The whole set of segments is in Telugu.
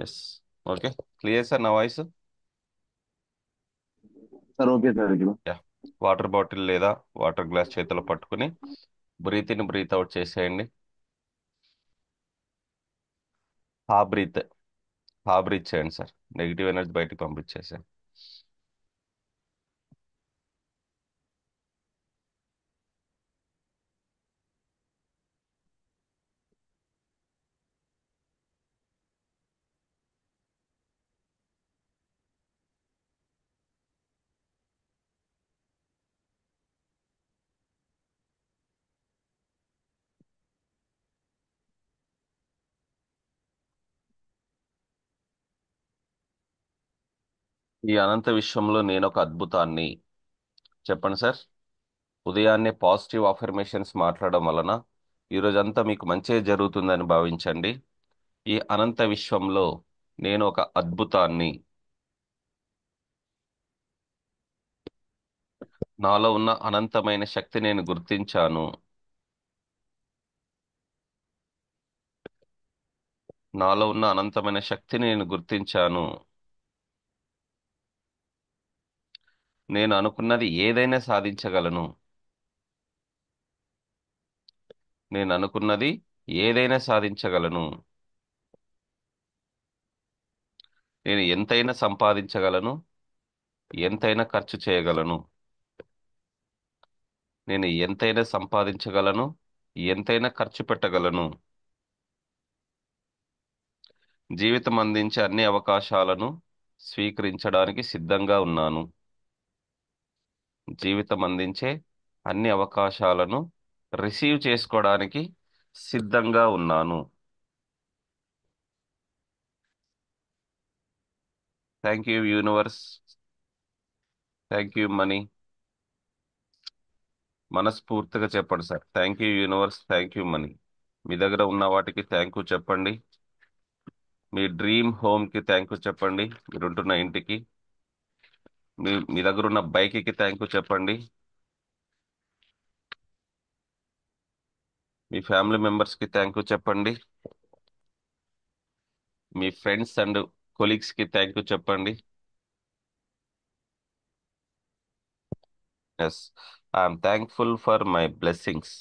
ఎస్. ఓకే. క్లియర్ సార్ నా వాయిస్? సార్ ఓకే సార్ ఇప్పుడు. యా. వాటర్ బాటిల్ లేదా వాటర్ గ్లాస్ చేతిలో పట్టుకుని బ్రీత్ ఇన్ బ్రీత్ అవుట్ చేసేయండి. హా బ్రీత్. హా బ్రీత్ చేయండి సార్. నెగిటివ్ ఎనర్జీ బయటికి పంపించేసేయండి. ఈ అనంత విశ్వంలో నేను ఒక అద్భుతాన్ని. చెప్పండి సార్. ఉదయాన్నే పాజిటివ్ అఫర్మేషన్స్ మాట్లాడడం వలన ఈ రోజంతా మీకు మంచే జరుగుతుందని భావించండి. ఈ అనంత విశ్వంలో నేను ఒక అద్భుతాన్ని. నాలో ఉన్న అనంతమైన శక్తి నేను గుర్తించాను. నాలో ఉన్న అనంతమైన శక్తిని నేను గుర్తించాను. నేను అనుకున్నది ఏదైనా సాధించగలను. నేను అనుకున్నది ఏదైనా సాధించగలను. నేను ఎంతైనా సంపాదించగలను. ఎంతైనా ఖర్చు చేయగలను. నేను ఎంతైనా సంపాదించగలను. ఎంతైనా ఖర్చు పెట్టగలను. జీవితం అందించే అన్ని అవకాశాలను స్వీకరించడానికి సిద్ధంగా ఉన్నాను. జీవితం అందించే అన్ని అవకాశాలను రిసీవ్ చేసుకోవడానికి సిద్ధంగా ఉన్నాను. Thank you universe. Thank you money. మనస్ఫూర్తిగా చెప్పండి sir. Thank you universe. Thank you money. మీ దగ్గర ఉన్న వాటికి థ్యాంక్ యూ చెప్పండి. మీ డ్రీమ్ హోమ్కి థ్యాంక్ యూ చెప్పండి. మీరుంటున్న ఇంటికి, మీ దగ్గర ఉన్న బైక్కి థ్యాంక్ యూ చెప్పండి. మీ ఫ్యామిలీ మెంబర్స్కి థ్యాంక్ యూ చెప్పండి. మీ ఫ్రెండ్స్ అండ్ కొలీగ్స్కి థ్యాంక్ యూ చెప్పండి. Yes. I'm thankful for my blessings.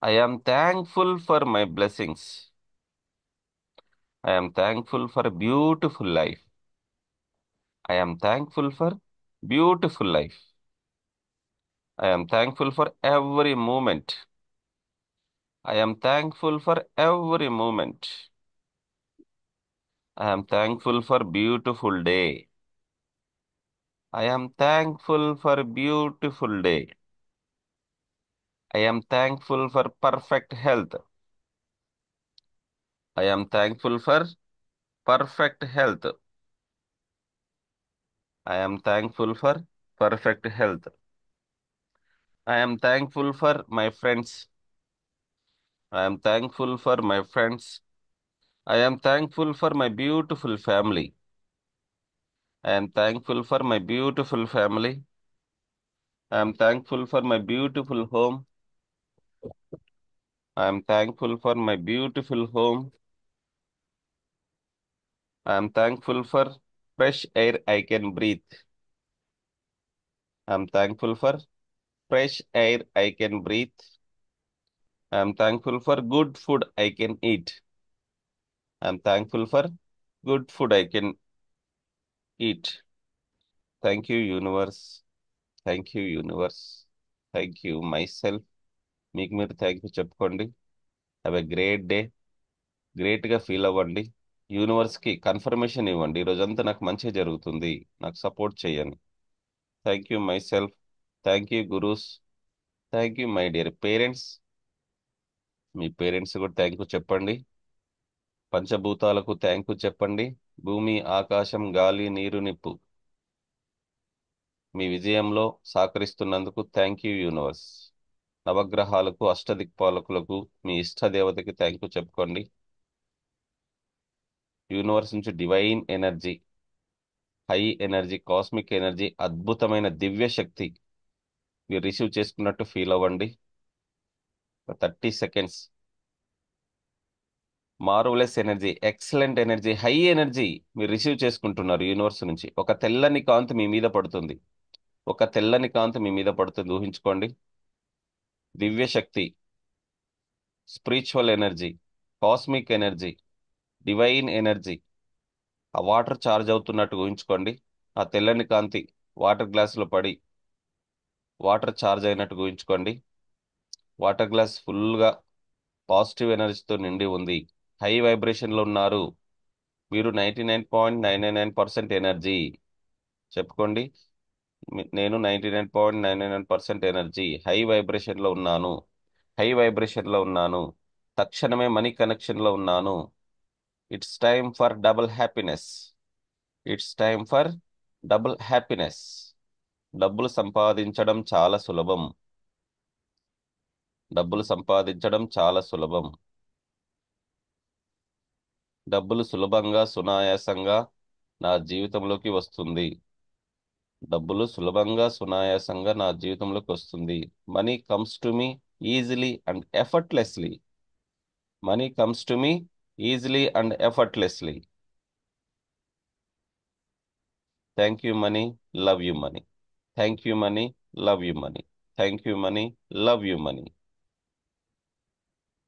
I am thankful for my blessings. I am thankful for a beautiful life. I am thankful for beautiful life. I am thankful for every moment. I am thankful for every moment. I am thankful for beautiful day. I am thankful for beautiful day. I am thankful for perfect health. I am thankful for perfect health. I am thankful for perfect health. I am thankful for my friends. I am thankful for my friends. I am thankful for my beautiful family. I am thankful for my beautiful family. I am thankful for my beautiful home. I am thankful for my beautiful home. I am thankful for fresh air I can breathe. I am thankful for fresh air I can breathe. I am thankful for good food I can eat. I am thankful for good food I can eat. Thank you, universe. Thank you, universe. Thank you myself. మీకు మీరు థ్యాంక్ యూ చెప్పుకోండి. Have a great day. గ్రేట్గా ఫీల్ అవ్వండి. యూనివర్స్కి కన్ఫర్మేషన్ ఇవ్వండి, ఈరోజంతా నాకు మంచి జరుగుతుంది, నాకు సపోర్ట్ చేయని. Thank you my self. Thank you gurus. Thank you my dear parents. Me parents కూడా థ్యాంక్ యూ చెప్పండి. పంచభూతాలకు థ్యాంక్ యూ చెప్పండి. భూమి, ఆకాశం, గాలి, నీరు, నిప్పు మీ విజయంలో సహకరిస్తున్నందుకు థ్యాంక్ యూ యూనివర్స్. నవగ్రహాలకు, అష్టదిక్పాలకులకు, మీ ఇష్ట దేవతకి థ్యాంక్ యూ చెప్పుకోండి. యూనివర్స్ నుంచి divine energy, high energy, cosmic energy, అద్భుతమైన దివ్య శక్తి మీరు రిసీవ్ చేసుకున్నట్టు ఫీల్ అవ్వండి. 30 seconds marvellous energy, excellent energy, high energy మీరు రిసీవ్ చేసుకుంటున్నారు యూనివర్స్ నుంచి. ఒక తెల్లని కాంతి మీ మీద పడుతుంది. ఒక తెల్లని కాంతి మీ మీద పడుతుంది, ఊహించుకోండి. దివ్య శక్తి, spiritual energy, cosmic energy, divine energy. ఆ వాటర్ చార్జ్ అవుతున్నట్టు ఊహించుకోండి. ఆ తెల్లని కాంతి వాటర్ గ్లాసులో పడి వాటర్ చార్జ్ అయినట్టు ఊహించుకోండి. వాటర్ గ్లాస్ ఫుల్గా పాజిటివ్ ఎనర్జీతో నిండి ఉంది. హై వైబ్రేషన్లో ఉన్నారు. మీరు 99.999% ఎనర్జీ. చెప్పుకోండి, నేను 99.999% ఎనర్జీ, హై వైబ్రేషన్లో ఉన్నాను. హై వైబ్రేషన్లో ఉన్నాను. తక్షణమే మనీ కనెక్షన్లో ఉన్నాను. It's time for double happiness. It's time for double happiness. డబ్బులు సంపాదించడం చాలా సులభం. డబ్బులు సంపాదించడం చాలా సులభం. డబ్బులు సులభంగా, సునాయాసంగా నా జీవితంలోకి వస్తుంది. డబ్బులు సులభంగా, సునాయాసంగా నా జీవితంలోకి వస్తుంది. Money comes to me easily and effortlessly. Money comes to me easily and effortlessly. Thank you money, love you money. Thank you money, love you money. Thank you money, love you money.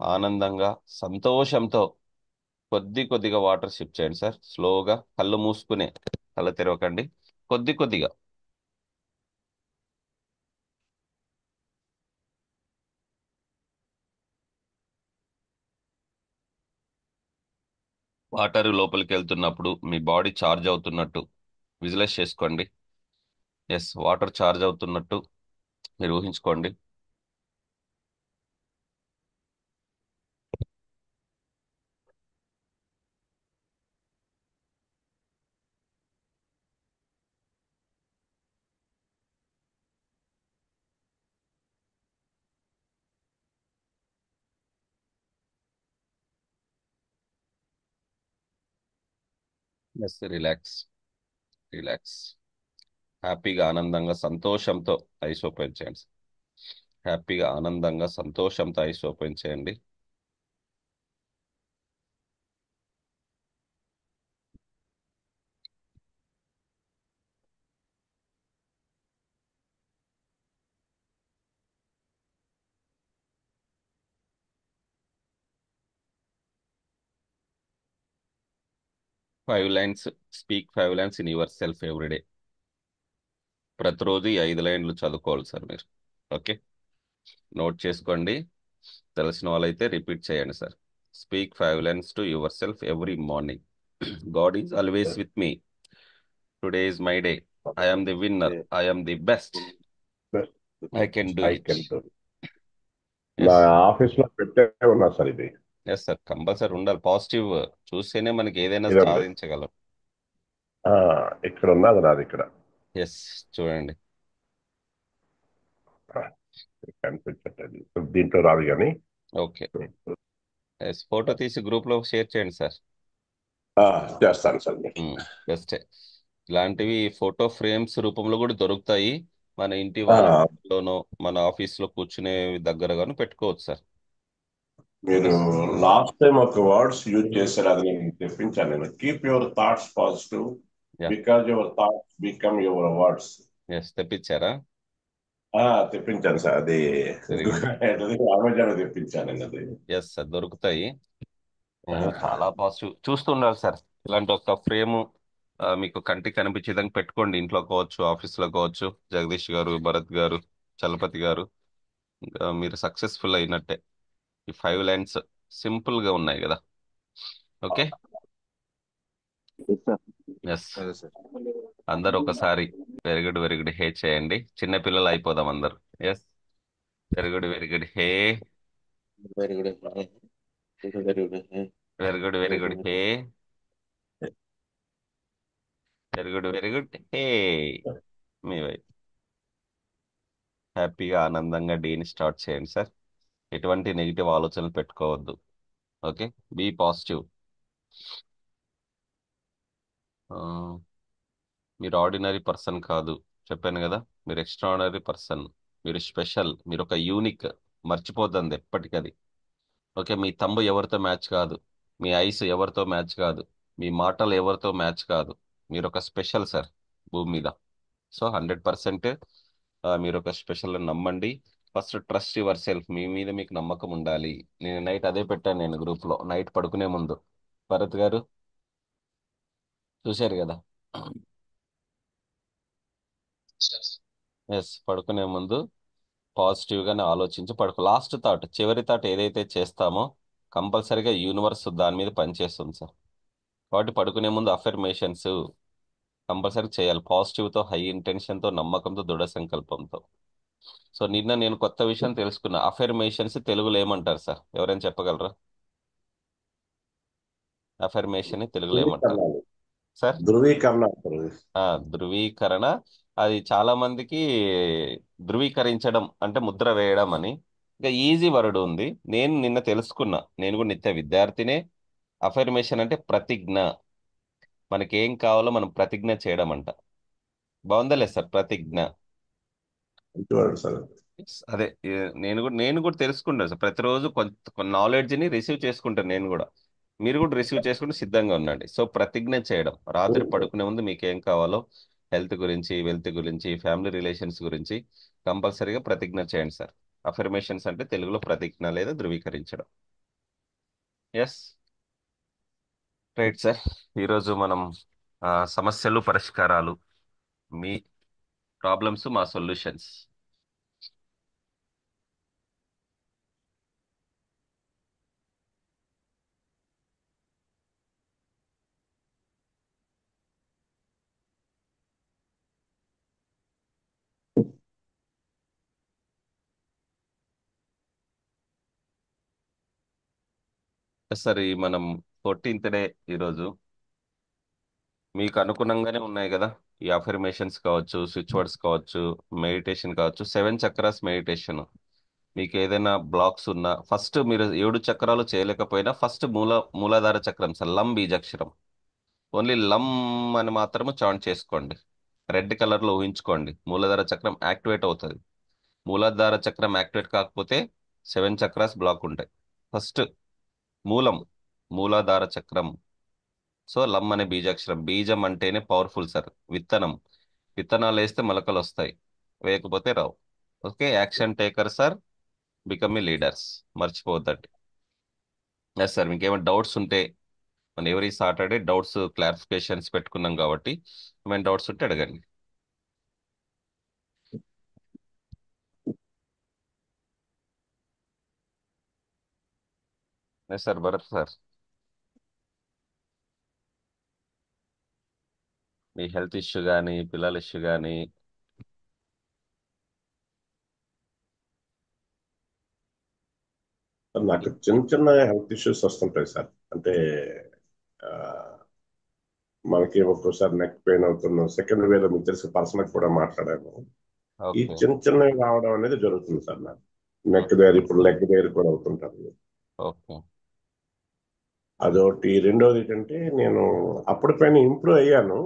ఆనందంగా, సంతోషంతో కొద్దిగా వాటర్ సిప్ చేయండి సార్. స్లోగా, కళ్ళు మూసుకునే, కళ్ళు తెరవకండి. కొద్దిగా వాటర్ లోపలికి వెళ్తున్నప్పుడు మీ బాడీ ఛార్జ్ అవుతున్నట్టు విజువలైజ్ చేసుకోండి. ఎస్, వాటర్ ఛార్జ్ అవుతున్నట్టు మీరు ఊహించుకోండి. Yes, relax, relax. హ్యాపీగా, ఆనందంగా, సంతోషంతో ఐస్ ఓపెన్ చేయండి. హ్యాపీగా, ఆనందంగా, సంతోషంతో ఐస్ ఓపెన్ చేయండి. Five lines, speak 5 lines in yourself everyday. ప్రతిరోజు ఈ 5 లైన్లు చదువుకోవాలి సార్ మీరు. ఓకే, నోట్ చేసుకోండి. తెలిసిన వాళ్ళైతే రిపీట్ చేయండి sir. Speak 5 lines to yourself every morning. God is always with me. Today is my day. I am the winner. I am the best. I can do I it. Can do. నా ఎస్, ఆఫీస్ లో పెట్టే ఉన్నా సార్ ఇది. ఎస్ సార్, కంపల్సరీ ఉండాలి. పాజిటివ్ చూస్తేనే మనకి ఏదైనా ఇదండి. సాధించగలం. ఆ, ఇక్కడ ఉన్నది నాది ఇక్కడ. ఎస్, చూడండి. ఆ, కనిపించట్లేదు దీంట్లో రాదు కానీ. ఓకే, ఎస్, ఫోటో తీసి గ్రూప్లో షేర్ చేయండి సార్. ఆ, చేస్తాను సార్ మీకు. బెస్టే. ఇలాంటివి ఫోటో ఫ్రేమ్స్ రూపంలో కూడా దొరుకుతాయి. మన ఇంటి ఆ, వాళ్ళలోనో మన ఆఫీస్లో కూర్చునే దగ్గరగాను పెట్టుకోవచ్చు సార్. ఓకే మీరు లాస్ట్ టైం ఒక వర్డ్స్ యూజ్ చేశారు, అది నేను తెప్పించాను. నేను కీప్ యువర్ థాట్స్ పాజిటివ్ యా, because your thoughts become your words. Yes, తెప్పించారా? తెప్పించాను సార్ అది. Very good. అమెజాన్ తెప్పించాను నేను అది. ఎస్ సార్, దొరుకుతాయి. చాలా పాజిటివ్ చూస్తూ ఉండాలి సార్. ఇలాంటి ఒక ఫ్రేము మీకు కంటికి కనిపించే విధంగా పెట్టుకోండి. ఇంట్లో కావచ్చు, ఆఫీస్లో కావచ్చు. జగదీష్ గారు, భరత్ గారు, చలపతి గారు, ఇంకా మీరు సక్సెస్ఫుల్ అయినట్టే. ఈ 5 లైన్స్ సింపుల్గా ఉన్నాయి కదా. Okay, yes. అదే సార్. అందరు ఒకసారి వెరీ గుడ్ హే చేయండి. చిన్న పిల్లలు అయిపోదాం అందరు. Yes, very good hey. Very good. Very good. Very good hey. Very good hey. మీ వైపు హ్యాపీగా, ఆనందంగా డేని స్టార్ట్ చేయండి సార్. ఎటువంటి నెగిటివ్ ఆలోచనలు పెట్టుకోవద్దు. Okay, be positive. మీరు ఆర్డినరీ పర్సన్ కాదు, చెప్పాను కదా. మీరు ఎక్స్ట్రాడినరీ పర్సన్. మీరు స్పెషల్. మీరు ఒక యూనిక్. మర్చిపోద్దండి ఎప్పటికది. ఓకే, మీ తంబు ఎవరితో మ్యాచ్ కాదు. మీ ఐస్ ఎవరితో మ్యాచ్ కాదు, మీ మాటలు ఎవరితో మ్యాచ్ కాదు. మీరు ఒక స్పెషల్ సార్ భూమి మీద. సో 100% మీరు ఒక స్పెషల్ అని నమ్మండి. ఫస్ట్ ట్రస్ట్ యువర్ సెల్ఫ్, మీ మీద మీకు నమ్మకం ఉండాలి. నేను నైట్ అదే పెట్టాను, నేను గ్రూప్లో నైట్ పడుకునే ముందు. భరత్ గారు చూశారు కదా. ఎస్, పడుకునే ముందు పాజిటివ్గానే ఆలోచించి పడుకో. లాస్ట్ థాట్, చివరి థాట్ ఏదైతే చేస్తామో కంపల్సరీగా యూనివర్స్ దాని మీద పనిచేస్తుంది సార్. కాబట్టి పడుకునే ముందు అఫర్మేషన్స్ కంపల్సరీ చేయాలి, పాజిటివ్తో, హై ఇంటెన్షన్తో, నమ్మకంతో, దృఢ సంకల్పంతో. సో నిన్న నేను కొత్త విషయం తెలుసుకున్నా. అఫర్మేషన్స్ తెలుగులో ఏమంటారు సార్? ఎవరైనా చెప్పగలరా? అఫర్మేషన్ తెలుగులో ఏమంటారు ధృవీకరణాలు. సార్? ధృవీకరణ అంటారు. ధృవీకరణ. అది చాలా మందికి ధృవీకరించడం అంటే ముద్ర వేయడం అని ఇంకా ఈజీ వర్డ్ ఉంది. నేను నిన్న తెలుసుకున్నా, నేను కూడా నిత్య విద్యార్థినే. అఫర్మేషన్ అంటే ప్రతిజ్ఞ. మనకి ఏం కావాలో మనం ప్రతిజ్ఞ చేయడం అంట. బాగుందా లేదు సార్ ప్రతిజ్ఞ? మంచివాడు సార్. అదే నేను కూడా తెలుసుకుంటాను సార్. ప్రతిరోజు కొంత నాలెడ్జ్ని రిసీవ్ చేసుకుంటాను నేను కూడా. మీరు కూడా రిసీవ్ చేసుకుంటే సిద్ధంగా ఉండండి. సో ప్రతిజ్ఞ చేయడం, రాత్రి పడుకునే ముందు మీకు ఏం కావాలో, హెల్త్ గురించి, వెల్త్ గురించి, ఫ్యామిలీ రిలేషన్స్ గురించి కంపల్సరీగా ప్రతిజ్ఞ చేయండి సార్. అఫర్మేషన్స్ అంటే తెలుగులో ప్రతిజ్ఞ లేదా ధృవీకరించడం. Yes, right sir. ఈరోజు మనం సమస్యలు, పరిష్కారాలు, మీ ప్రాబ్లమ్స్, మా సొల్యూషన్స్. సార్ ఈ మనం 14th డే ఈరోజు మీకు అనుగుణంగానే ఉన్నాయి కదా. ఈ అఫర్మేషన్స్ కావచ్చు, స్విచ్ వర్డ్స్ కావచ్చు, మెడిటేషన్ కావచ్చు, 7 చక్రాస్ మెడిటేషన్. మీకు ఏదైనా బ్లాక్స్ ఉన్నా, ఫస్ట్ మీరు 7 చక్రాలు చేయలేకపోయినా ఫస్ట్ మూలాధార చక్రం సార్, లం బీజాక్షరం. ఓన్లీ లం అని మాత్రము చాంట్ చేసుకోండి. రెడ్ కలర్లో ఊహించుకోండి. మూలాధార చక్రం యాక్టివేట్ అవుతుంది. మూలాధార చక్రం యాక్టివేట్ కాకపోతే 7 చక్రాస్ బ్లాక్ ఉంటాయి. ఫస్ట్ మూలం, మూలాధార చక్రం. సో లమ్ అనే బీజాక్షరం. బీజం అంటేనే పవర్ఫుల్ సార్. విత్తనం. విత్తనాలు వేస్తే మొలకలు వస్తాయి, వేయకపోతే రావు. Okay, action taker sir, become a leaders. మర్చిపోవద్దండి. ఎస్ సార్, మీకు ఏమైనా డౌట్స్ ఉంటే మన ఎవరీ సాటర్డే డౌట్స్ క్లారిఫికేషన్స్ పెట్టుకున్నాం కాబట్టి ఏమైనా డౌట్స్ ఉంటే అడగండి. ఎస్ సార్, భరత్ సార్, మీ హెల్త్ ఇష్యూ కానీ, పిల్లల ఇష్యూ కానీ. నాకు చిన్న చిన్న హెల్త్ ఇష్యూస్ వస్తుంటాయి సార్. అంటే ఆ, మనకి ఒక్కోసారి నెక్ పెయిన్ అవుతున్నాం. సెకండ్ వేలో మీకు తెలిసి పర్సనల్ కూడా మాట్లాడాను. ఈ ఓకే. చిన్న చిన్నవి రావడం అనేది జరుగుతుంది సార్ నాకు. నెక్ దగ్గర, ఇప్పుడు లెగ్ దగ్గర కూడా అవుతుంటారు. ఓకే. అదొకటి. రెండోది ఏంటంటే నేను అప్పుడు పైన ఇంప్రూవ్ అయ్యాను.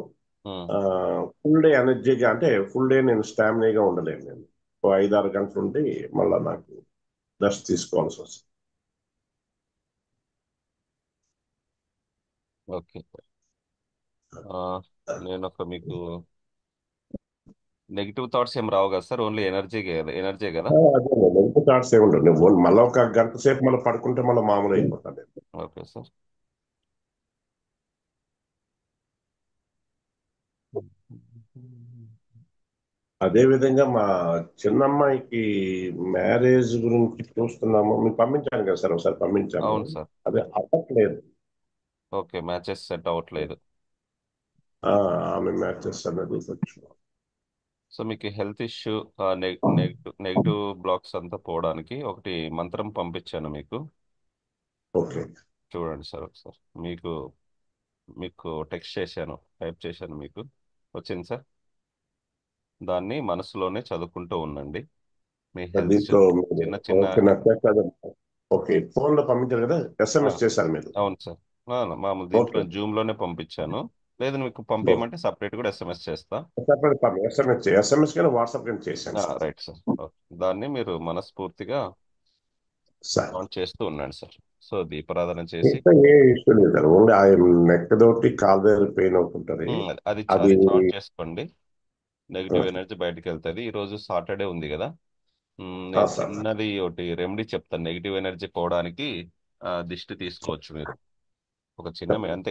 ఫుల్ డే ఎనర్జీగా, అంటే ఫుల్ డే నేను స్టామినాగా ఉండలేను. నేను ఓ 5-6 గంటలు ఉండి మళ్ళీ నాకు రెస్ట్ తీసుకోవాల్సి వస్తుంది. ఓకే. నేను ఒక మీకు నెగిటివ్ థాట్స్ ఏం రావు కదా సార్? ఓన్లీ ఎనర్జీ కదా, ఎనర్జీ కదా. అదే నెగిటివ్ థాట్స్ ఏమి ఉండవు. నువ్వు మళ్ళీ ఒక గంట సేపు మళ్ళీ పడుకుంటే మళ్ళీ మామూలు అయిపోతాను. Okay sir. అదే విధంగా మా చిన్నమ్మాయికి మ్యారేజ్ గురించి చూస్తున్నాము. మీకు పంపించాను కదా సార్, ఒకసారి పంపించాము. అవును సార్. అదే అవ్వట్లేదు. ఓకే, మ్యాచెస్ సెట్ అవ్వట్లేదు. ఆమె మ్యాచెస్ అనేది కొంచెం. సో మీకు హెల్త్ ఇష్యూ, నెగిటివ్ బ్లాక్స్ అంతా పోవడానికి ఒకటి మంత్రం పంపించాను మీకు. ఓకే చూడండి సార్ ఒకసారి. మీకు మీకు టెక్స్ట్ చేశాను, టైప్ చేశాను, మీకు వచ్చింది సార్. దాన్ని మనసులోనే చదువుకుంటూ ఉండండి. మీ హెల్త్ ఇష్యూ దీంట్లో మీరు చిన్న చిన్న. ఓకే నాకు చేస్తారు. ఓకే, ఫోన్ లో పంపించారు కదా, ఆ, ఎస్ఎంఎస్ చేశారు మీరు? అవును సార్. మామూలు దీంట్లో ఓకే జూమ్లోనే పంపించాను. లేదు మీకు ఓకే, పంపించమంటే సపరేట్ కూడా ఎస్ఎంఎస్ చేస్తా. సెపరేట్ ఎస్ఎంఎస్ కానీ వాట్సాప్ కానీ చేశాను సార్. Right sir. ఓకే. దాన్ని మీరు మనస్ఫూర్తిగా సార్ కౌంట్ చేస్తూ ఉండండి సార్. సో దీపారాధన చేసి మిగతా ఏ ఇష్యూ లేదు సార్. ఓన్లీ ఆ నెక్ తోటి కాలు దగ్గర పెయిన్ అవుతుంటది. అది అది చాట్ చేసుకోండి. ఆ, నెగిటివ్ ఎనర్జీ బయటకు వెళ్తుంది. ఈ రోజు సాటర్డే ఉంది కదా. నేను సార్. చిన్నది ఒకటి రెమెడీ చెప్తాను నెగిటివ్ ఎనర్జీ పోవడానికి. దిష్టి తీసుకోవచ్చు మీరు. ఒక చిన్న చెప్పండి. అంతే,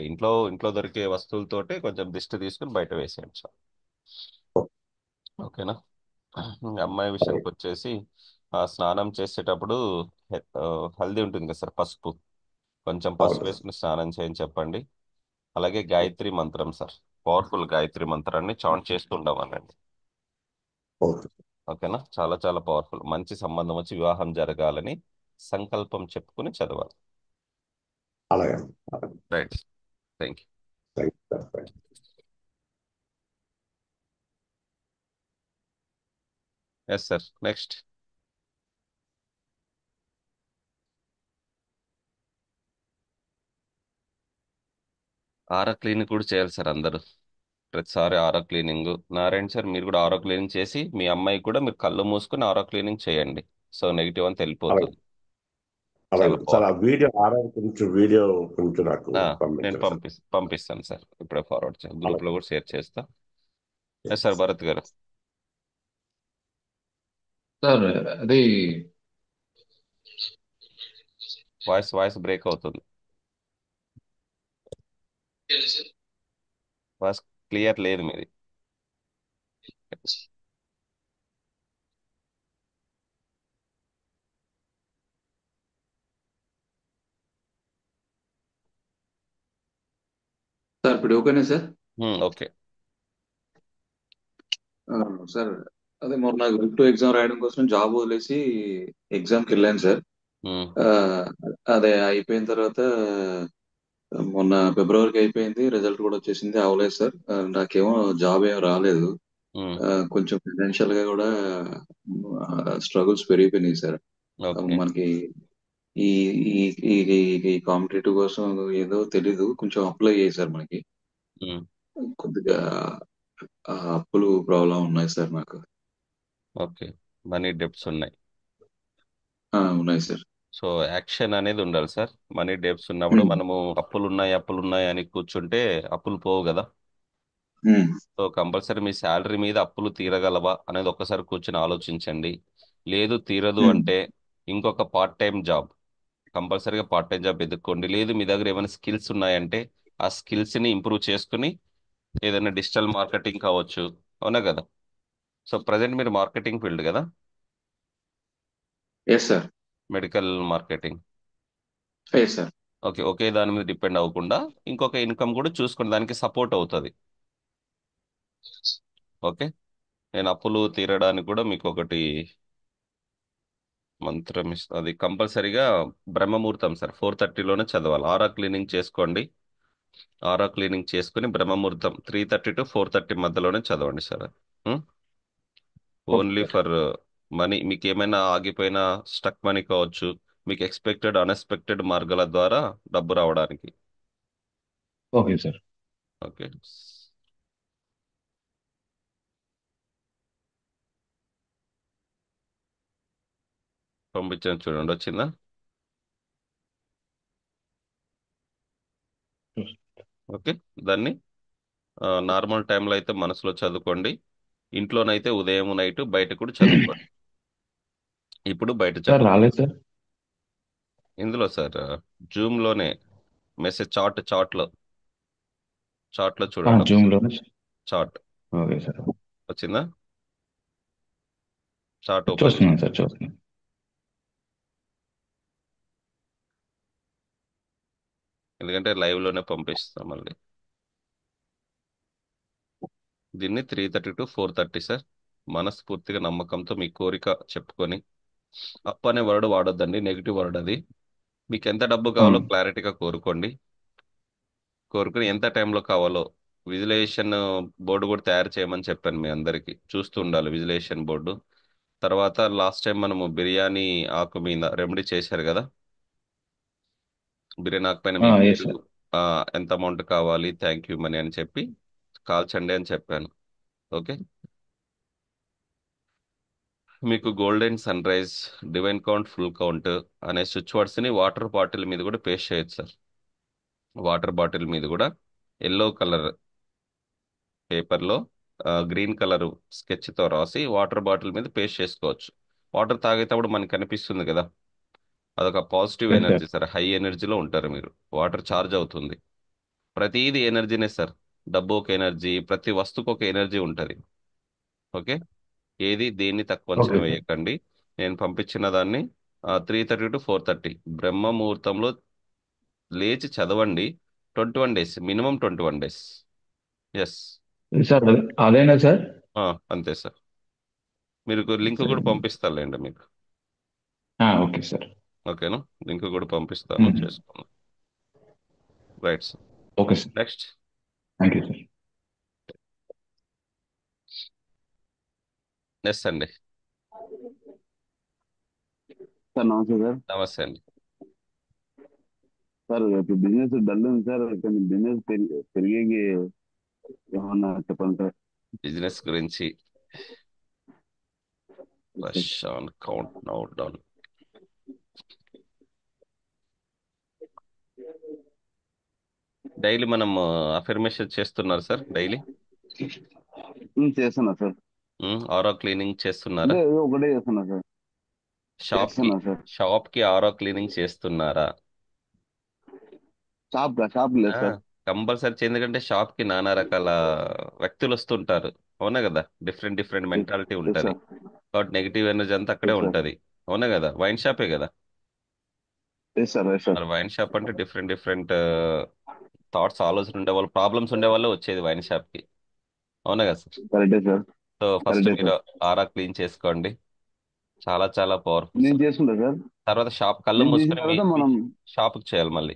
ఇంట్లో దొరికే వస్తువులతోటి కొంచెం దిష్టి తీసుకుని బయట వేసేయండి చాలు. ఓకేనా. అమ్మాయి అలాగే. విషయానికి వచ్చేసి స్నానం చేసేటప్పుడు ఆ, హల్దీ ఉంటుంది కదా సార్, పసుపు. కొంచెం పసుపు అవును సార్. వేసుకుని స్నానం చేయని చెప్పండి. అలాగే గాయత్రి మంత్రం సార్, పవర్ఫుల్ గాయత్రి మంత్రాన్ని చాంట్ చేస్తూ ఉండమనండి. ఓకే. ఓకేనా. చాలా చాలా పవర్ఫుల్. మంచి సంబంధం వచ్చి వివాహం జరగాలని సంకల్పం చెప్పుకుని చదవాలి. అలాగే. అలాగే. Right. Thank you. Thank you sir. Yes sir. Next. Aura cleaning కూడా చేయాలి సార్ అందరూ. ప్రతిసారి ఆరో క్లీనింగ్. నారాయణ సార్ మీరు కూడా ఆరో క్లీనింగ్ చేసి మీ అమ్మాయికి కూడా మీరు కళ్ళు మూసుకుని ఆరో క్లీనింగ్ చేయండి. సో నెగిటివ్ అంతా అలాగే. వెళ్ళిపోతుంది. అలాగే చాలా సార్. ఆ పవర్ఫుల్. వీడియో ఆర్ఆర్ కొంచెం వీడియో కొంచెం నాకు నేను పంపించండి సార్. పంపిస్తాను సార్. ఇప్పుడే ఫార్వర్డ్ చేస్తాను, గ్రూప్లో అలాగే. కూడా షేర్ చేస్తా. ఎస్ సార్, భరత్ గారు. సార్ అది వాయిస్ బ్రేక్ అవుతుంది. వాయిస్ క్లియర్ లేదు మీది. సార్ ఇప్పుడు ఓకేనా సార్? ఓకే. ఆ, సార్ అదే మొన్న గ్రూప్ 2 ఎగ్జామ్ రాయడం కోసం జాబ్ వదిలేసి ఎగ్జామ్కి వెళ్ళాను సార్. ఆ, అదే అయిపోయిన తర్వాత మొన్న ఫిబ్రవరికి అయిపోయింది, రిజల్ట్ కూడా వచ్చేసింది. అవలేదు సార్. నాకేమో జాబ్ ఏం రాలేదు. కొంచెం ఫైనాన్షియల్ గా కూడా స్ట్రగుల్స్ పెరిగిపోయినాయి సార్. ఓకే. మనకి ఈ ఈ ఈ ఈ కాంపిటేటివ్ కోసం ఏదో తెలీదు, కొంచెం అప్లై చేశారు మనకి. కొద్దిగా అప్పులు ప్రాబ్లం ఉన్నాయి సార్ నాకు. ఓకే. మనీ డెప్ట్స్ ఉన్నాయి. ఉన్నాయి సార్. సో యాక్షన్ అనేది ఉండాలి సార్. మనీ డెప్ట్స్ ఉన్నప్పుడు మనము అప్పులు ఉన్నాయి అని కూర్చుంటే అప్పులు పోవు కదా. ఉమ్, సో కంపల్సరీ మీ శాలరీ మీద అప్పులు తీరగలవా అనేది ఒక్కసారి కూర్చొని ఆలోచించండి. లేదు తీరదు ఉమ్. అంటే ఇంకొక పార్ట్ టైం జాబ్, కంపల్సరీగా పార్ట్ టైం జాబ్ ఎదుక్కోండి. లేదు మీ దగ్గర ఏమైనా స్కిల్స్ ఉన్నాయంటే ఆ స్కిల్స్ని ఇంప్రూవ్ చేసుకుని ఏదైనా డిజిటల్ మార్కెటింగ్ కావచ్చు. అవునా కదా. సో ప్రజెంట్ మీరు మార్కెటింగ్ ఫీల్డ్ కదా, yes sir. Medical marketing. Yes sir. Okay. ఒకే దాని మీద డిపెండ్ అవ్వకుండా ఇంకొక ఇన్కమ్ కూడా చూసుకుని దానికి సపోర్ట్ అవుతుంది. ఓకే. నేను అప్పులు తీరడానికి కూడా మీకు ఒకటి మంత్రం ఇస్తాను. అది కంపల్సరీగా బ్రహ్మముహూర్తం సార్, 4:30లోనే చదవాలి. ఆరా క్లీనింగ్ చేసుకోండి. ఆరా క్లీనింగ్ చేసుకుని బ్రహ్మముహూర్తం 3:30 to 4:30 మధ్యలోనే చదవండి sir. Okay only sir. For money. మీకు ఏమైనా ఆగిపోయిన స్టక్ మనీ కావచ్చు, మీకు ఎక్స్పెక్టెడ్ అన్ఎక్స్పెక్టెడ్ మార్గాల ద్వారా డబ్బు రావడానికి. Okay sir. ఓకే. పంపించాను చూడండి, వచ్చిందా. ఓకే. దాన్ని నార్మల్ టైంలో అయితే మనసులో చదువుకోండి. ఇంట్లోనైతే ఉదయం నైట్ బయట కూడా చదువుకోండి. ఇప్పుడు బయట సార్ చెప్పండి. రాలేదు సార్. ఇందులో సార్ జూమ్లోనే మెసేజ్ చాట్లో చూడండి జూమ్ ఒకసారి. లోనే. Chat okay sir. వచ్చిందా. చాట్ ఓపెన్ చూస్తున్నాను చేయండి. సార్, చూస్తున్నాను. ఎందుకంటే లైవ్లోనే పంపిస్తాం మళ్ళీ. దీన్ని 3:30 to 4:30 సార్. మనస్ఫూర్తిగా నమ్మకంతో మీ కోరిక చెప్పుకొని, అప్పు అనే వర్డ్ వాడొద్దండి, నెగిటివ్ వర్డ్ అది. మీకు ఎంత డబ్బు కావాలో అవును. క్లారిటీగా కోరుకోండి. కోరుకుని ఎంత టైంలో కావాలో విజులేషన్ బోర్డు కూడా తయారు చేయమని చెప్పాను మీ అందరికీ. చూస్తూ ఉండాలి విజులేషన్ బోర్డు. తర్వాత లాస్ట్ టైం మనము బిర్యానీ ఆకు మీద రెమెడీ చేశారు కదా. బిర్యానీ ఆకు పైన మీ ఎస్ పేరు, సార్. ఆ, ఎంత అమౌంట్ కావాలి, థ్యాంక్ యూ మనీ అని చెప్పి కాల్చండి అని చెప్పాను. ఓకే. మీకు golden sunrise, divine count, full count అనే స్విచ్ వర్డ్స్ ని వాటర్ బాటిల్ మీద కూడా పేస్ట్ చేయొచ్చు సార్. వాటర్ బాటిల్ మీద కూడా ఎల్లో కలర్ పేపర్లో గ్రీన్ కలర్ స్కెచ్తో రాసి వాటర్ బాటిల్ మీద పేస్ట్ చేసుకోవచ్చు. వాటర్ తాగేటప్పుడు మనకి కనిపిస్తుంది కదా, అదొక positive yes sir. Energy sir. High ఎనర్జీలో ఉంటారు మీరు. వాటర్ ఛార్జ్ అవుతుంది. ప్రతిదీ ఎనర్జీనే సార్. డబ్బు ఒక ఎనర్జీ, ప్రతి వస్తువుకు ఒక ఎనర్జీ ఉంటుంది. ఓకే, ఏది దేన్ని తక్కువ అంచనా ఓకే సార్. వేయకండి. నేను పంపించిన దాన్ని 3:30 to 4:30 బ్రహ్మ ముహూర్తంలో లేచి చదవండి. 21 days, minimum 21 days. Yes, sir అదేనా సార్? అంతే సార్. మీరు లింక్ కూడా పంపిస్తానులేండి మీకు. Okay sir. ఓకేనా, లింక్ కూడా పంపిస్తాను, చేసుకోండి. Right sir. Okay sir. Next. Thank you sir. Yes అండి, సార్ నమస్తే సార్. నమస్తే అండి. సార్ ఇప్పుడు బిజినెస్ డల్ ఉంది సార్, కొంచెం బిజినెస్ పెరిగేకి ఏమన్నా చెప్పండి సార్. బిజినెస్ గురించి rush on count now down. Daily మనం అఫర్మేషన్ చేస్తున్నారు సార్? డైలీ చేస్తున్నా సార్. ఆరో క్లీనింగ్ చేస్తున్నారా? అంటే ఏదో ఒకటే చేస్తున్నా సార్. షాప్ కి ఆరో క్లీనింగ్ చేస్తున్నారా? షాప్ లేదు సార్. కంపల్సరీ, ఎందుకంటే షాప్ కి నానా రకాల వ్యక్తులు వస్తుంటారు. అవునా కదా, డిఫరెంట్ డిఫరెంట్ మెంటాలిటీ ఎస్ ఉంటది. సార్. కాబట్టి నెగిటివ్ ఎనర్జీ అంతా అక్కడే ఎస్ సార్. ఉంటది. అవునా కదా, వైన్ షాపే కదా. Yes sir. Yes sir. మరి వైన్ షాప్ అంటే డిఫరెంట్ డిఫరెంట్ థాట్స్, ఆలోచన ఉండే వాళ్ళు, ప్రాబ్లమ్స్ ఉండే వాళ్ళు వచ్చేది వైన్ షాప్ కి. అవునా కదా సార్? కరెక్టే సార్. సో ఫస్ట్ కరెక్టే మీరు సార్. ఆరా క్లీన్ చేసుకోండి. చాలా చాలా పవర్ఫుల్ నేను సార్. చేసుకుంటా సార్. తర్వాత షాప్ కళ్ళు నేను చేసిన మూసుకొని తర్వాత మనం షాప్కి చేయాలి మళ్ళీ.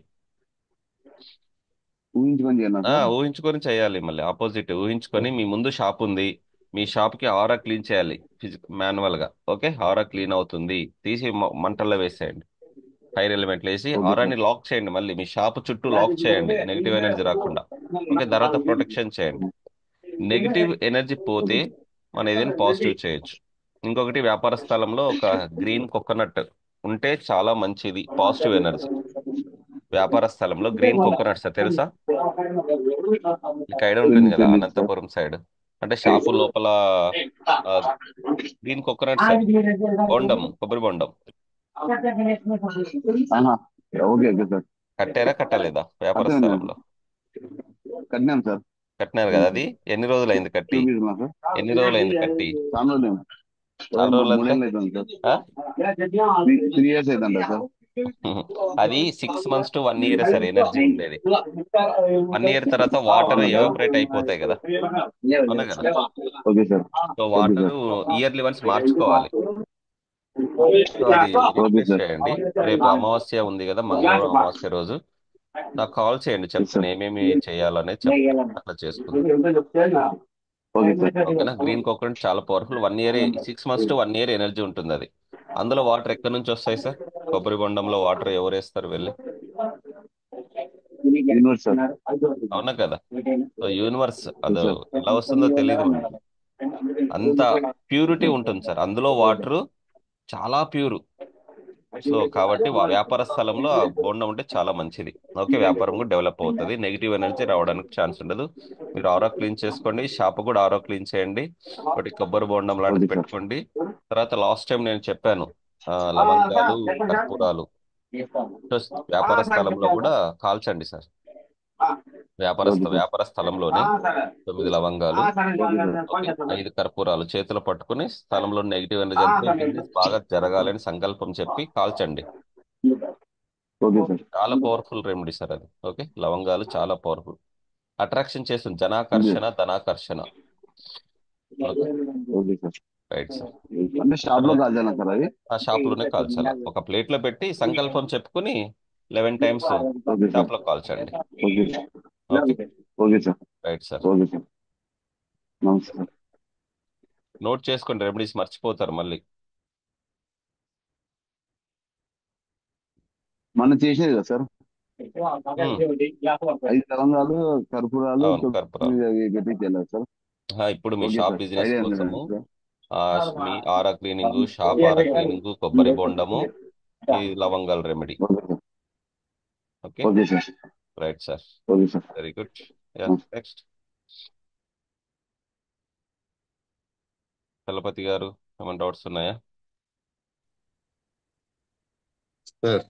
ఊహించుకొని చేయాలి సార్. ఊహించుకొని చేయాలి. మళ్ళీ ఆపోజిట్ ఊహించుకొని, మీ ముందు షాప్ ఉంది, మీ షాప్ కి ఆరా క్లీన్ చేయాలి మాన్యువల్ గా. ఓకే, ఆరా క్లీన్ అవుతుంది, తీసి మంటల్లో వేసేయండి. ఫైర్ ఎలిమెంట్లు వేసి ఓకే సార్. ఆరాని లాక్ చేయండి. మళ్ళీ మీ షాప్ చుట్టూ లాక్ చేయండి, నెగిటివ్ ఎనర్జీ రాకుండా. ఓకే, తర్వాత ప్రొటెక్షన్ చేయండి. నెగిటివ్ ఎనర్జీ పోతే మనం ఏదైనా పాజిటివ్ చేయొచ్చు. ఇంకొకటి, వ్యాపార స్థలంలో ఒక గ్రీన్ కోకోనట్ ఉంటే చాలా మంచిది, పాజిటివ్ ఎనర్జీ. వ్యాపార స్థలంలో గ్రీన్ కోకోనట్స్ తెలుసా మీకు? ఐడియా ఉంటుంది కదా, తెలీదు సార్. అనంతపురం సైడ్. అంటే షాపు లోపల గ్రీన్ కోకోనట్స్ అండి, బొండం, కొబ్బరి బొండం. ఆహా. Okay okay sir. కట్టారా కట్టలేదా వ్యాపార అర్థమైంది. స్థలంలో? కట్టినాం సార్. కట్టినారు కదా. అది ఎన్ని రోజులైంది కట్టి? చూపిస్తున్నా సార్. ఎన్ని రోజులైంది కట్టి? చాలా రోజులు. చాలా రోజులు అంటే 3 ఏళ్ళు అవుతుంది సార్. 3 years అవుతుంట sir. అది 6 months to 1 year sir energy ఉండేది. 1 year తర్వాత వాటర్ ఎవాపరేట్ అయిపోతాయి కదా. అవునా కదా? Okay sir. So water yearly once మార్చుకోవాలి. సో అది రీప్లేస్ చేయండి. రేపు అమావాస్య ఉంది కదా, మంగళవారం అమావాస్య రోజు నాకు కాల్ చేయండి, చెప్తాను ఏమేమి చేయాలనేది చెప్తాను, అట్లా చేసుకుందాం. ఓకేనా? గ్రీన్ కోకోనట్ చాలా powerful. 1 year, 6 months to 1 year energy ఉంటుంది అది. అందులో వాటర్ ఎక్కడి నుంచి వస్తాయి సార్? కొబ్బరి బొండంలో వాటర్ ఎవరు వేస్తారు వెళ్ళి? అవునా కదా? సో యూనివర్స్ అది ఎలా వస్తుందో తెలియదు మనకి. అంత ప్యూరిటీ ఉంటుంది సార్ అందులో. వాటర్ చాలా ప్యూర్. సో కాబట్టి వ్యాపార స్థలంలో ఆ బోండం ఉంటే చాలా మంచిది. ఓకే, వ్యాపారం కూడా డెవలప్ అవుతుంది, నెగిటివ్ ఎనర్జీ రావడానికి ఛాన్స్ ఉండదు. మీరు ఆరో క్లీన్ చేసుకోండి, షాప్ కూడా ఆరో క్లీన్ చేయండి, ఒకటి కొబ్బరి బోండం లాంటిది పెట్టుకోండి. తర్వాత లాస్ట్ టైం నేను చెప్పాను, లవంగాలు, కర్పూరాలు వ్యాపార స్థలంలో కూడా కాల్చండి సార్. వ్యాపార స్థలంలోనే 9 లవంగాలు, 5 కర్పూరాలు చేతిలో పట్టుకుని స్థలంలో నెగిటివ్ ఎనర్జీ అంతా బిజినెస్ బాగా జరగాలని సంకల్పం చెప్పి కాల్చండి. చాలా పవర్ఫుల్ రెమెడీ సార్ అది. ఓకే, లవంగాలు చాలా పవర్ఫుల్, అట్రాక్షన్ చేస్తుంది, జనాకర్షణ, ధనాకర్షణ. Okay, right sir. ఆ షాప్ లోనే కాల్చాలా. ఒక ప్లేట్ లో పెట్టి సంకల్పం చెప్పుకుని 11 times షాప్ లో కాల్చండి. Okay, right sir. నోట్ చేసుకోండి, రెమెడీస్ మర్చిపోతారు మళ్ళీ. మనం చేసేది కదా సార్, 5 లవంగాలు, కర్పూరాలు, అవును, కర్పూరాలు. గట్టించాలి సార్. ఇప్పుడు మీ షాప్ బిజినెస్ కోసము మీ ఆరా క్లీనింగ్, షాప్ ఆరా క్లీనింగ్, కొబ్బరి బొండము, ఈ లవంగాల remedy. Okay, okay sir. Right sir, okay sir. Very good. Yeah, next. Chalapathi గారు, ఏమైనా డౌట్స్ ఉన్నాయా? సార్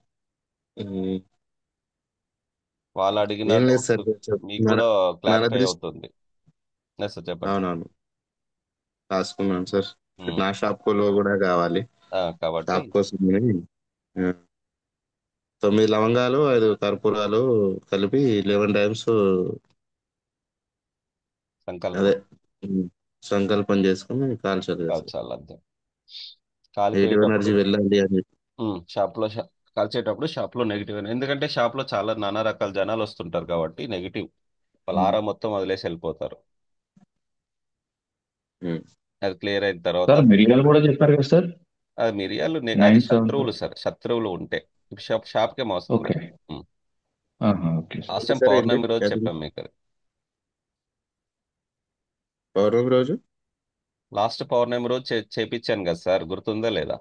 వాళ్ళు అడిగిన ఏం లేదు డౌట్స్ సార్, కొంచెం మీకు కూడా క్లారిఫై నరదృష్టి. అవుతుంది. ఎస్ సార్, చెప్పండి. అవునవును, రాసుకున్నాను సార్. ఉమ్, నా షాప్ లో కూడా కావాలి, కాబట్టి షాప్ కోసం. 9 లవంగాలు, 5 కర్పూరాలు కలిపి 11 టైమ్స్ సంకల్పం అదే ఉమ్, సంకల్పం చేసుకుని కాల్చాలి కదా సార్. కాల్చాలి అంతే. నెగిటివ్ కాలిపోయేటప్పుడు ఎనర్జీ వెళ్ళండి అని చెప్పి. షాప్లో కాల్చేటప్పుడు షాప్లో నెగిటివ్, ఎందుకంటే షాప్లో చాలా నానా రకాల జనాలు వస్తుంటారు కాబట్టి నెగిటివ్ వాళ్ళ ఆరా మొత్తం వదిలేసి వెళ్ళిపోతారు. ఉమ్, అది క్లియర్ అయిన తర్వాత సార్ మిరియాలు కూడా చెప్పారు కదా సార్, అది మిరియాలు అది 9, 7. శత్రువులు సార్, శత్రువులు ఉంటే షాప్కేం అవసరం ఓకే. లేదు. Okay sir. Last time sir ఏంటి పౌర్ణమి రోజు అది చెప్పాం మీకు అది. పౌర్ణమి రోజు? లాస్ట్ పౌర్ణమి రోజు చేపించాను కదా సార్, గుర్తుందా లేదా?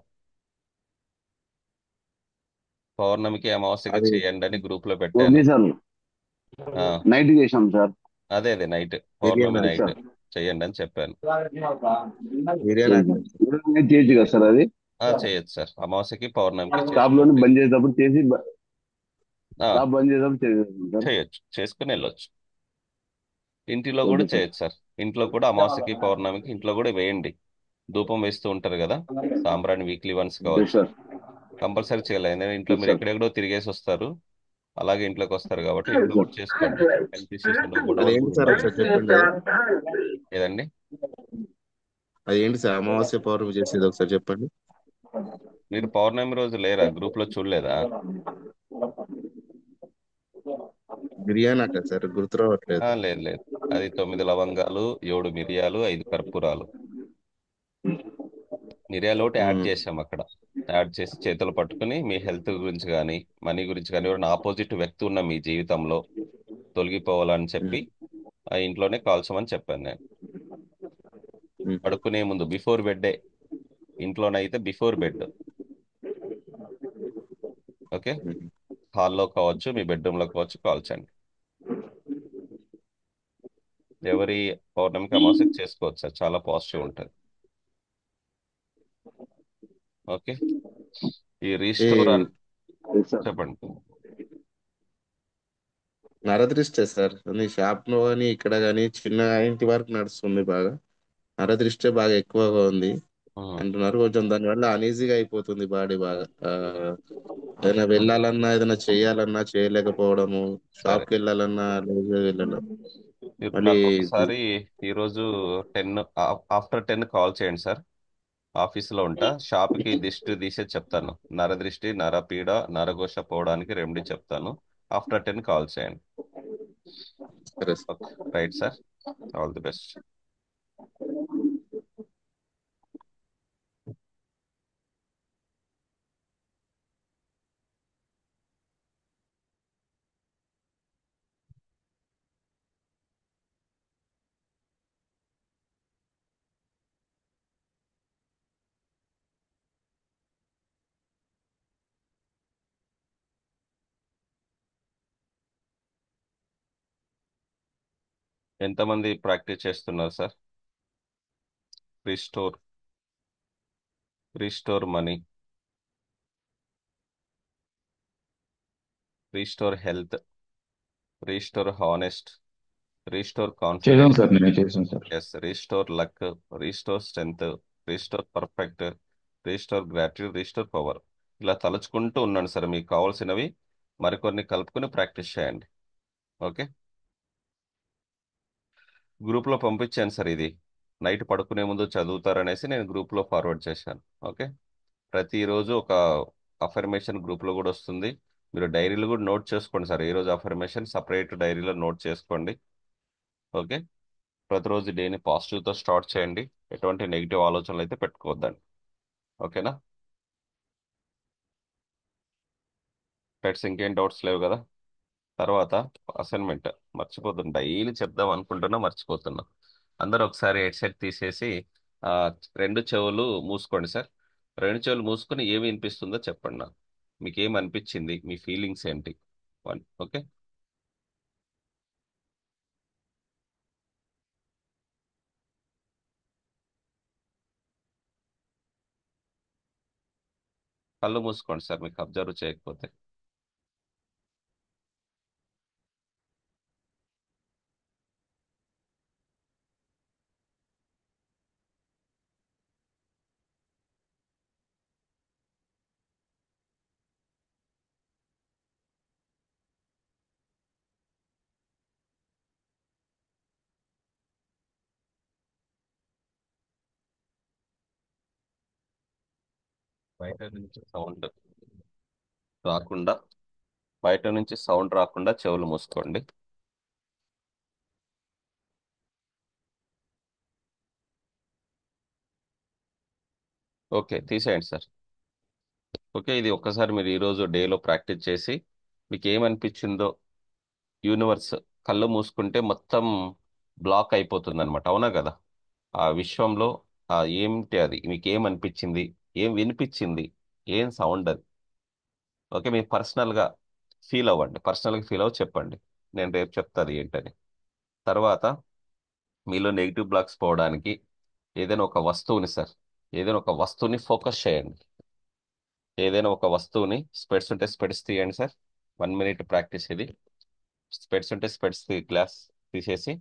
పౌర్ణమికి అమావాస్యగా అది చేయండి అని గ్రూప్ లో ఓకే పెట్టాను. సార్. ఆ, నైట్ చేసాం సార్. అదే నైట్, మిరియాలు పౌర్ణమి నైట్ సార్ చేయండి అని చెప్పాను. మిరియాలు నైట్ చేయొచ్చు కదా సార్ అది? చేయొచ్చు సార్, అమావాస్యకి పౌర్ణమికి షాప్ లోనే చేసుకోండి. బంద్ చేసేటప్పుడు చేసి ఆ, షాప్ బంద్ చేసేటప్పుడు చేసేస్తాం సార్. చేయొచ్చు, చేసుకుని వెళ్ళొచ్చు. ఇంటిలో కూడా ఓకే సార్. చేయొచ్చు సార్, ఇంట్లో కూడా అమావాస్యకి పౌర్ణమికి ఇంట్లో కూడా వేయండి. ధూపం వేస్తూ ఉంటారు కదా, సాంబ్రాణి వీక్లీ వన్స్ ఎస్ కావచ్చు, సార్. కంపల్సరీ చేయలేదు. ఎందుకంటే ఇంట్లో ఎస్ మీరు సార్. ఎక్కడెక్కడో తిరిగేసి వస్తారు, అలాగే ఇంట్లోకి వస్తారు కాబట్టి ఎస్ ఇంట్లో సార్. కూడా చేసుకోండి. హెల్త్ ఇష్యూస్ ఉండవు, అది గొడవలు ఏంటి కూడా సార్, ఉండవు. ఒకసారి చెప్పండి అది. ఏదండి? అది ఏంటి సార్, అమావాస్య పౌర్ణమి చేసేది ఒకసారి చెప్పండి. మీరు పౌర్ణమి రోజు లేరా, గ్రూప్ లో చూడలేదా? బిర్యానీ అక్క సార్, గుర్తు రావట్లేదు. లేదు లేదు, అది 9 లవంగాలు, 7 మిరియాలు, 5 కర్పూరాలు. మిరియాలు ఒకటి యాడ్ ఉమ్, చేసాం అక్కడ. యాడ్ చేసి చేతులు పట్టుకుని మీ హెల్త్ గురించి కానీ మనీ గురించి కానీ ఎవరైనా ఆపోజిట్ వ్యక్తి ఉన్న మీ జీవితంలో తొలగిపోవాలని ఉమ్, చెప్పి ఆ ఇంట్లోనే కాల్చమని చెప్పాను నేను. ఉమ్, పడుకునే ముందు, బిఫోర్ బెడ్డే, ఇంట్లోనైతే బిఫోర్ బెడ్. ఓకే, ఉమ్. హాల్లో కావచ్చు, మీ బెడ్రూమ్లో కావచ్చు, కాల్చండి. ఎవరి పౌర్ణమికి అమావాస్యకి చేసుకోవచ్చు సార్, చాలా పాజిటివ్ ఉంటుంది. ఓకే, ఈ ఈ రీస్టోర్ ఎస్ సార్. చెప్పండి. నరదృష్టి సార్, నీ షాప్ లో కానీ ఇక్కడ కానీ చిన్న ఇంటి వరకు నడుస్తుంది బాగా. నరదృష్టి బాగా ఎక్కువగా ఉంది ఉమ్, అంటున్నారు. కొంచెం దానివల్ల అనీజీగా అయిపోతుంది బాడీ బాగా. ఏదైనా వెళ్ళాలన్నా, ఏదైనా చేయాలన్నా చేయలేకపోవడము, సరే, షాప్కి వెళ్ళాలన్నా లేజీగా వెళ్ళడం. మీరు మళ్ళీ నాకు ఒకసారి ఈరోజు 10 ఆఫ్టర్ 10 కాల్ చేయండి సార్, ఆఫీస్లో ఉంటా. షాప్కి దిష్టి తీసే చెప్తాను, నరదృష్టి, నరపీడ, నరఘోష పోవడానికి రెమెడీ చెప్తాను. ఆఫ్టర్ 10 కాల్ చేయండి. సరే sir. Okay, right sir, all the best. ఎంతమంది ప్రాక్టీస్ చేస్తున్నారు sir? Restore, restore money, restore health, restore honest, restore చేసాం కాన్ఫిడెన్స్, సార్, నేనే చేసాను sir. Yes, restore luck, restore strength, restore perfect, restore gratitude, restore power. ఇలా తలుచుకుంటూ ఉన్నాను సార్, మీకు కావాల్సినవి మరికొన్ని కలుపుకొని ప్రాక్టీస్ చేయండి. ఓకే, గ్రూప్లో పంపించాను సార్, ఇది నైట్ పడుకునే ముందు చదువుతారనేసి నేను గ్రూప్లో ఫార్వర్డ్ చేశాను. ఓకే, ప్రతిరోజు ఒక అఫర్మేషన్ గ్రూప్లో కూడా వస్తుంది. మీరు డైరీలో కూడా నోట్ చేసుకోండి సార్, ఏ రోజు అఫర్మేషన్ సపరేట్ డైరీలో నోట్ చేసుకోండి. ఓకే, ప్రతిరోజు డేని పాజిటివ్తో స్టార్ట్ చేయండి, ఎటువంటి నెగిటివ్ ఆలోచనలు అయితే పెట్టుకోవద్దండి. ఓకేనా? పెట్స్ ఇంకేం డౌట్స్ లేవు కదా? తర్వాత అసైన్మెంట్ మర్చిపోతున్నా, డైలీ చెప్దాం అనుకుంటున్నా, మర్చిపోతున్నా. అందరూ ఒకసారి హెడ్సెట్ తీసేసి ఆ, రెండు చెవులు మూసుకోండి సార్. రెండు చెవులు మూసుకొని ఏమి వినిపిస్తుందో చెప్పండి నాకు. మీకు ఏం అనిపించింది, మీ ఫీలింగ్స్ ఏంటి? One, okay. కళ్ళు మూసుకోండి సార్, మీకు అబ్జర్వ్ చేయకపోతే. బయట నుంచి సౌండ్ రాకుండా, బయట నుంచి సౌండ్ రాకుండా చెవులు మూసుకోండి. ఓకే, తీసేయండి సార్. ఓకే, ఇది ఒక్కసారి మీరు ఈరోజు డేలో ప్రాక్టీస్ చేసి మీకు ఏమనిపించిందో. యూనివర్స్ కళ్ళు మూసుకుంటే మొత్తం బ్లాక్ అయిపోతుంది అనమాట, అవునా కదా? ఆ విశ్వంలో ఏమిటి అది, మీకు ఏమనిపించింది, ఏం వినిపించింది, ఏం సౌండ్ అది. ఓకే, మీరు పర్సనల్గా ఫీల్ అవ్వండి, పర్సనల్గా ఫీల్ అవ్వ చెప్పండి. నేను రేపు చెప్తాది ఏంటని. తర్వాత మీలో నెగిటివ్ బ్లాక్స్ పోవడానికి ఏదైనా ఒక వస్తువుని సార్, ఏదైనా ఒక వస్తువుని ఫోకస్ చేయండి. ఏదైనా ఒక వస్తువుని, స్పెడ్స్ ఉంటే స్పెడ్స్ తీయండి సార్. 1 మినిట్ ప్రాక్టీస్ ఇది. స్పెడ్స్ ఉంటే స్పెడ్స్ గ్లాస్ తీసేసి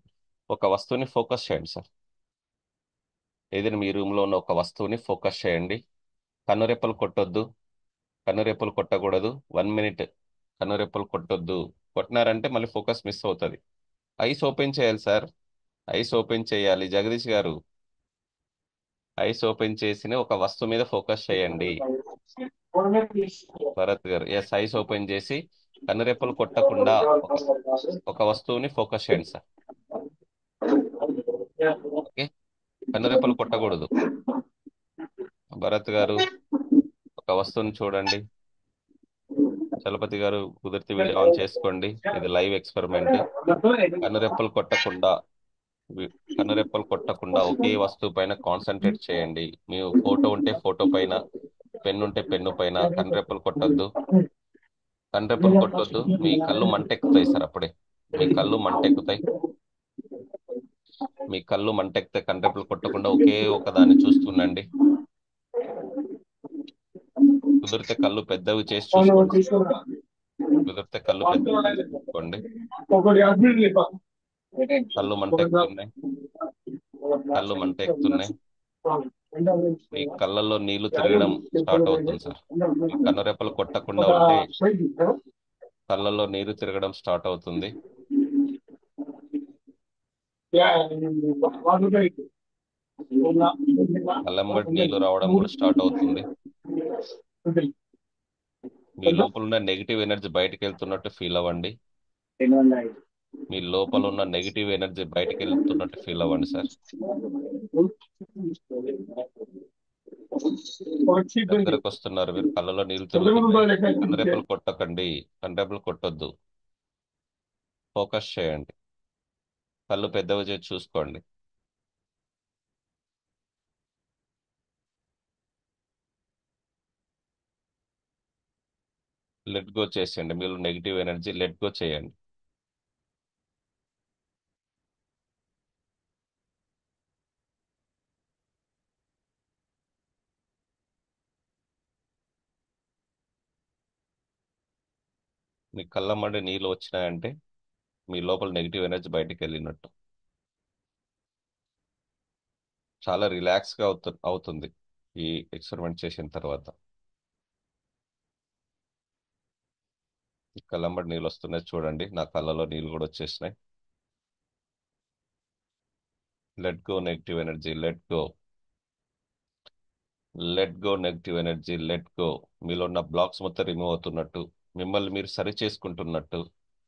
ఒక వస్తువుని ఫోకస్ చేయండి సార్. ఏదైనా మీ రూమ్లో ఉన్న ఒక వస్తువుని ఫోకస్ చేయండి. కన్నురెప్పలు కొట్టొద్దు, కన్నురెప్పలు కొట్టకూడదు. 1 మినిట్ కన్నురెప్పలు కొట్టొద్దు. కొట్టినారంటే మళ్ళీ ఫోకస్ మిస్ అవుతుంది. ఐస్ ఓపెన్ చేయాలి సార్, ఐస్ ఓపెన్ చేయాలి. జగదీష్ గారు, ఐస్ ఓపెన్ చేసిన ఒక వస్తువు మీద ఫోకస్ చేయండి. భరత్ గారు, ఎస్, ఐస్ ఓపెన్ చేసి కన్నురెప్పలు కొట్టకుండా ఒక ఒక వస్తువుని ఫోకస్ చేయండి సార్. ఓకే, కన్నురెప్పలు కొట్టకూడదు. భరత్ గారు, ఒక వస్తువుని చూడండి. చలపతి గారు, కుదిరితే వీడియో ఆన్ చేసుకోండి, ఇది లైవ్ ఎక్స్పెరిమెంట్. కన్నురెప్పలు కొట్టకుండా, వి- కన్నురెప్పలు కొట్టకుండా ఒకే వస్తువు పైన కాన్సన్ట్రేట్ చేయండి. మీ ఫోటో ఉంటే ఫోటో పైన, పెన్ను ఉంటే పెన్ను పైన. కన్నురెప్పలు కొట్టొద్దు, కన్నురెప్పలు కొట్టొద్దు. మీ కళ్ళు మంటెక్కుతాయి సార్ అప్పుడే. మీ కళ్ళు మంటెక్కుతాయి, మీ కళ్ళు మంటెక్కితే కన్నురెప్పలు కొట్టకుండా ఒకే ఒక దాన్ని చూస్తుండండి. కుదిరితే కళ్ళు పెద్దవి చేసి చూసుకోండి సార్. కుదిరితే కళ్ళు పెద్దవి చేసి చూసుకోండి. కళ్ళు మంటెక్కుతున్నాయి, కళ్ళు మంటెక్కుతున్నాయి. మీ కళ్ళల్లో నీళ్లు తిరగడం స్టార్ట్ అవుతుంది సార్. మీ కన్నురెప్పలు కొట్టకుండా ఉంటే కళ్ళల్లో నీరు తిరగడం స్టార్ట్ అవుతుంది. కళ్ళెంబటి నీళ్లు రావడం కూడా స్టార్ట్ అవుతుంది. మీ లోపల ఉన్న నెగిటివ్ ఎనర్జీ బయటకు వెళ్తున్నట్టు ఫీల్ అవ్వండి. మీ లోపల ఉన్న నెగిటివ్ ఎనర్జీ బయటకు వెళ్తున్నట్టు ఫీల్ అవ్వండి సార్. దగ్గరకు వస్తున్నారు మీరు, కళ్ళలో నీళ్లు తిరుగుతున్నాయి. కన్నురెప్పలు కొట్టకండి, కన్నురెప్పలు కొట్టొద్దు. ఫోకస్ చేయండి, కళ్ళు పెద్దవి చేసి చూసుకోండి. లెట్ గో చేసేయండి, మీలో నెగిటివ్ ఎనర్జీ లెట్ గో చేయండి. మీ కళ్ళమ్మడి నీళ్ళు వచ్చినాయంటే మీ లోపల నెగిటివ్ ఎనర్జీ బయటికి వెళ్ళినట్టు. చాలా రిలాక్స్గా అవుతుంది ఈ ఎక్స్పెరిమెంట్ చేసిన తర్వాత. ఈ కళ్ళమ్మడి నీళ్ళు వస్తున్నాయి చూడండి, నా కళ్ళలో నీళ్ళు కూడా వచ్చేసినాయి. Let go negative energy, let go, let go negative energy, let go. మీలో ఉన్న బ్లాక్స్ మొత్తం రిమూవ్ అవుతున్నట్టు, మిమ్మల్ని మీరు సరి చేసుకుంటున్నట్టు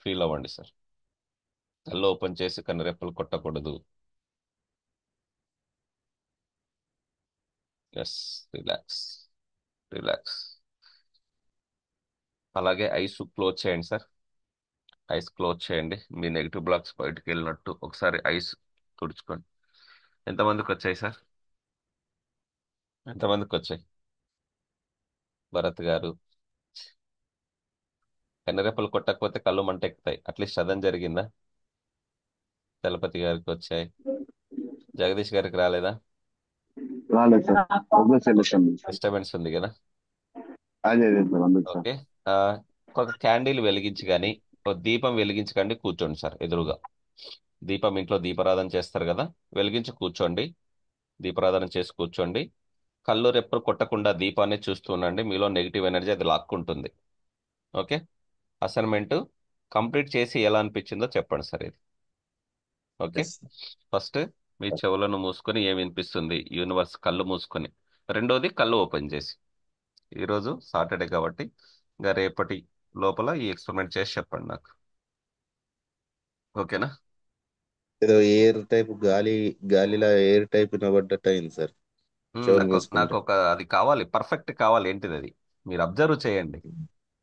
ఫీల్ అవ్వండి సార్. కళ్ళు ఓపెన్ చేసి కన్నురెప్పలు కొట్టకూడదు. Yes, relax, relax. అలాగే ఐస్ క్లోజ్ చేయండి సార్, ఐస్ క్లోజ్ చేయండి. మీ నెగిటివ్ బ్లాక్స్ బయటకు వెళ్ళినట్టు ఒకసారి ఐస్ తుడుచుకోండి. ఎంతమందికి వచ్చాయి సార్? ఎంతమందికి వచ్చాయి? భరత్ గారు, కన్నెరెప్పలు కొట్టకపోతే కళ్ళు మంట ఎక్కుతాయి, అట్లీస్ట్ చదం జరిగిందా? చలపతి గారికి వచ్చాయి. జగదీష్ గారికి రాలేదా? రాలేదు సార్, ప్రోగ్రెస్ వెళ్ళొచ్చాను సార్. డిస్టర్బెన్స్ ఉంది కదా. అదే అదే సార్, అందుకు సార్. ఓకే. ఆ, ఒక క్యాండిల్ వెలిగించి కానీ ఒక దీపం వెలిగించకండి, కూర్చోండి సార్ ఎదురుగా. దీపం ఇంట్లో దీపారాధన చేస్తారు కదా, వెలిగించి కూర్చోండి. దీపారాధన చేసి కూర్చోండి. కళ్ళు రెప్పలు కొట్టకుండా దీపాన్ని చూస్తూ ఉండండి. మీలో నెగిటివ్ ఎనర్జీ అది లాక్కుంటుంది. ఓకే. అసైన్మెంట్ కంప్లీట్ చేసి ఎలా అనిపించిందో చెప్పండి సార్ ఇది. ఓకే. ఎస్ ఫస్ట్ మీ చెవులను మూసుకొని ఏం వినిపిస్తుంది, యూనివర్స్ కళ్ళు మూసుకొని. రెండోది కళ్ళు ఓపెన్ చేసి. ఈరోజు సాటర్డే కాబట్టి ఇంకా రేపటి లోపల ఈ ఎక్స్పెరిమెంట్ చేసి చెప్పండి నాకు. ఓకేనా? ఏదో ఎయిర్ టైప్ గాలిలా ఎయిర్ టైప్ వినబడ్డట్టు అయింది సార్, చెవులు నాకు నాకు మూసుకుంటే. ఒక అది కావాలి, పర్ఫెక్ట్ కావాలి. ఏంటిది అది? మీరు అబ్జర్వ్ చేయండి.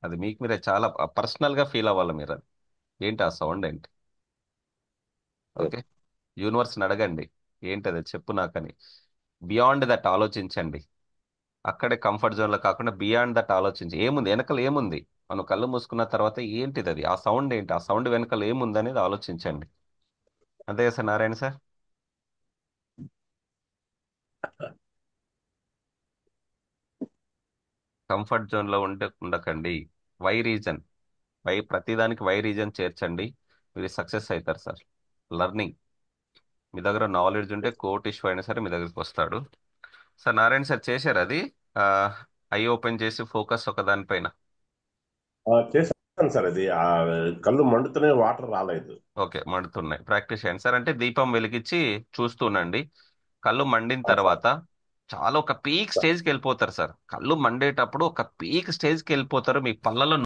అది మీకు మీరే చాలా పర్సనల్ గా ఫీల్ అవ్వాలి మీరు. అది ఏంటి ఆ సౌండ్ ఏంటి? ఓకే. యూనివర్స్ని అడగండి ఏంటది చెప్పు నాకని. బియాండ్ దట్ ఆలోచించండి. అక్కడే కంఫర్ట్ జోన్ లో కాకుండా బియాండ్ దట్ ఆలోచించి ఏముంది వెనకాల, ఏముంది. మనం కళ్ళు మూసుకున్న తర్వాత ఏంటిది అది, ఆ సౌండ్ ఏంటి, ఆ సౌండ్ వెనకాల ఏముంది అనేది ఆలోచించండి. అంతే కదా sir Narayana sir? Comfort zone లో ఉండకండి. వై రీజన్, ప్రతిదానికి వై రీజన్ చేర్చండి. మీరు సక్సెస్ అవుతారు సార్. లర్నింగ్, మీ దగ్గర నాలెడ్జ్ ఉంటే కోర్ట్ ఇష్యూ అయినా సరే మీ దగ్గరికి వస్తాడు. సార్ నారాయణ సార్ చేశారు అది. ఐ ఓపెన్ చేసి ఫోకస్ ఒక దానిపైన. చేశాను సార్. అది కళ్ళు మండుతూనే వాటర్ రాలేదు. ఓకే, మండుతున్నాయి. ప్రాక్టీస్ చేయండి సార్. అంటే దీపం వెలిగించి చూస్తుండండి. కళ్ళు మండిన సార్ తర్వాత చాలా ఒక పీక్ స్టేజ్కి వెళ్ళిపోతారు సార్. కళ్ళు మండేటప్పుడు ఒక పీక్ స్టేజ్కి వెళ్ళిపోతారు. మీ పళ్ళలో